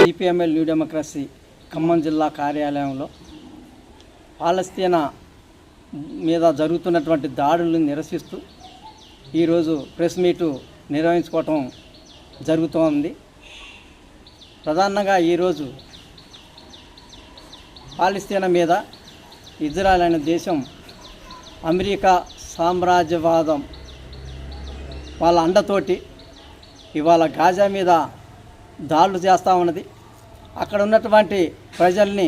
CPML new democracy Khammam జిల్లా కార్యాలయంలో పాలస్తీనా మీద జరుగుతున్నటువంటి దాడులను నిరసిస్తూ ఈరోజు ప్రెస్ మీటు నిర్వహించుకోవటం జరుగుతోంది. ప్రధానంగా ఈరోజు పాలస్తీనా మీద ఇజ్రాయెల్ అనే దేశం అమెరికా సామ్రాజ్యవాదం వాళ్ళ అండతోటి ఇవాళ గాజా మీద దాడులు చేస్తూ ఉన్నది. అక్కడ ఉన్నటువంటి ప్రజల్ని,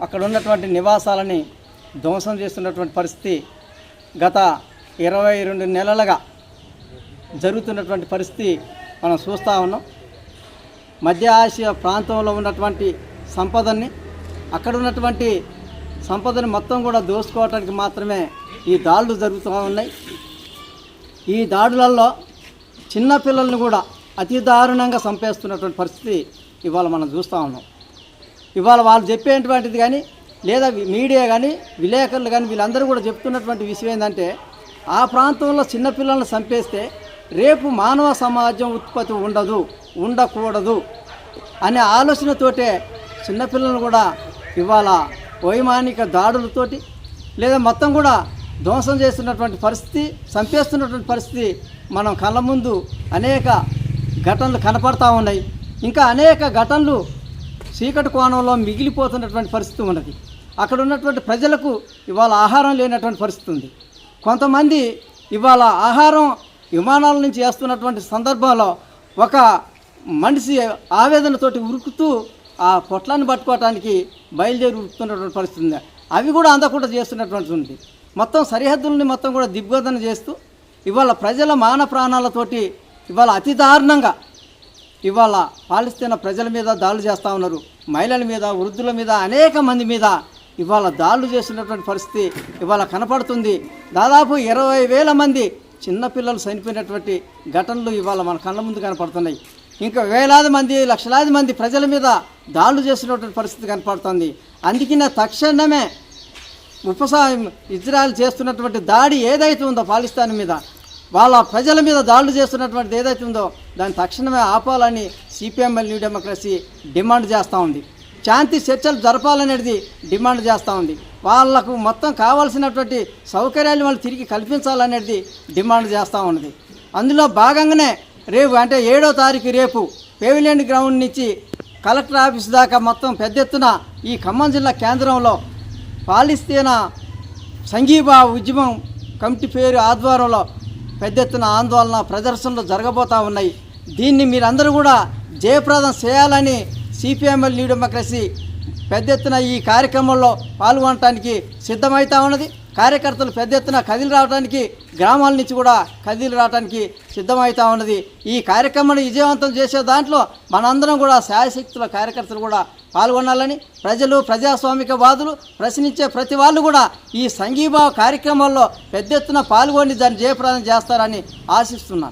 అక్కడ ఉన్నటువంటి నివాసాలని ధ్వంసం చేస్తున్నటువంటి పరిస్థితి గత 22 నెలలుగా జరుగుతున్నటువంటి పరిస్థితి మనం చూస్తూ ఉన్నాం. మధ్య ఆసియా ప్రాంతంలో ఉన్నటువంటి సంపదని, అక్కడ ఉన్నటువంటి సంపదని మొత్తం కూడా దోచుకోవడానికి మాత్రమే ఈ దాడులు జరుగుతూ ఉన్నాయి. ఈ దాడులలో చిన్నపిల్లల్ని కూడా అతి దారుణంగా చంపేస్తున్నటువంటి పరిస్థితి ఇవాళ మనం చూస్తూ ఉన్నాం. ఇవాళ వాళ్ళు చెప్పేటువంటిది కానీ, లేదా మీడియా కానీ, విలేకరులు కానీ వీళ్ళందరూ కూడా చెప్తున్నటువంటి విషయం ఏంటంటే, ఆ ప్రాంతంలో చిన్నపిల్లలను చంపేస్తే రేపు మానవ సమాజం ఉత్పత్తి ఉండకూడదు అనే ఆలోచనతోటే చిన్నపిల్లలను కూడా ఇవాళ వైమానిక దాడులతోటి లేదా మొత్తం కూడా ధ్వంసం చేస్తున్నటువంటి పరిస్థితి, చంపేస్తున్నటువంటి పరిస్థితి మనం కళ్ళ ముందు అనేక ఘటనలు కనపడతా ఉన్నాయి. ఇంకా అనేక ఘటనలు చీకటి కోణంలో మిగిలిపోతున్నటువంటి పరిస్థితి ఉన్నది. అక్కడ ఉన్నటువంటి ప్రజలకు ఇవాళ ఆహారం లేనటువంటి పరిస్థితి ఉంది. కొంతమంది ఇవాళ ఆహారం విమానాల నుంచి వేస్తున్నటువంటి సందర్భంలో ఒక మనిషి ఆవేదనతోటి ఉరుకుతూ ఆ పొట్లాన్ని పట్టుకోవటానికి బయలుదేరి ఉరుకుతున్నటువంటి పరిస్థితి ఉంది. అవి కూడా అందకుండా చేస్తున్నటువంటి ఉంది. మొత్తం సరిహద్దులని మొత్తం కూడా దిగ్బంధన చేస్తూ ఇవాళ ప్రజల మాన ప్రాణాలతోటి ఇవాళ అతి దారుణంగా ఇవాళ పాలస్తీనా ప్రజల మీద దాడులు చేస్తూ ఉన్నారు. మహిళల మీద, వృద్ధుల మీద, అనేక మంది మీద ఇవాళ దాడులు చేస్తున్నటువంటి పరిస్థితి ఇవాళ కనపడుతుంది. దాదాపు 20,000 మంది చిన్నపిల్లలు చనిపోయినటువంటి ఘటనలు ఇవాళ మన కళ్ళ ముందు కనపడుతున్నాయి. ఇంకా వేలాది మంది, లక్షలాది మంది ప్రజల మీద దాడులు చేస్తున్నటువంటి పరిస్థితి కనపడుతుంది. అందుకనే తక్షణమే ఇజ్రాయెల్ చేస్తున్నటువంటి దాడి ఏదైతే ఉందో పాలస్తీనా మీద, వాళ్ళ ప్రజల మీద దాడులు చేస్తున్నటువంటిది ఏదైతే ఉందో దాన్ని తక్షణమే ఆపాలని సిపిఎంఎల్ న్యూ డెమోక్రసీ డిమాండ్ చేస్తూ ఉంది. శాంతి చర్చలు జరపాలనేది డిమాండ్ చేస్తూ ఉంది. వాళ్లకు మొత్తం కావాల్సినటువంటి సౌకర్యాలు వాళ్ళు తిరిగి కల్పించాలనేది డిమాండ్ చేస్తూ ఉన్నది. అందులో భాగంగానే రేపు అంటే 7వ తారీఖు రేపు పెవిలియన్ గ్రౌండ్ నుంచి కలెక్టర్ ఆఫీస్ దాకా మొత్తం పెద్ద ఎత్తున ఈ ఖమ్మం జిల్లా కేంద్రంలో పాలస్తీనా సంఘీభావ ఉద్యమం కమిటీ పేరు ఆధ్వర్యంలో పెద్ద ఎత్తున ఆందోళన ప్రదర్శనలు జరగబోతూ ఉన్నాయి. దీన్ని మీరందరూ కూడా జయప్రదం చేయాలని సిపిఎంఎల్ న్యూ డెమోక్రసీ పెద్ద ఎత్తున ఈ కార్యక్రమంలో పాల్గొనడానికి సిద్ధమవుతూ ఉన్నది. కార్యకర్తలు పెద్ద ఎత్తున కదిలి రావడానికి, గ్రామాల నుంచి కూడా కదిలి రావడానికి సిద్ధమవుతూ ఉన్నది. ఈ కార్యక్రమాన్ని విజయవంతం చేసే దాంట్లో మనందరం కూడా శాయశక్తుల కార్యకర్తలు కూడా పాల్గొనాలని, ప్రజలు, ప్రజాస్వామికవాదులు, ప్రశ్నించే ప్రతి వాళ్ళు కూడా ఈ సంఘీభావ కార్యక్రమాల్లో పెద్ద ఎత్తున పాల్గొని దాన్ని జయప్రదం చేస్తారని ఆశిస్తున్నాను.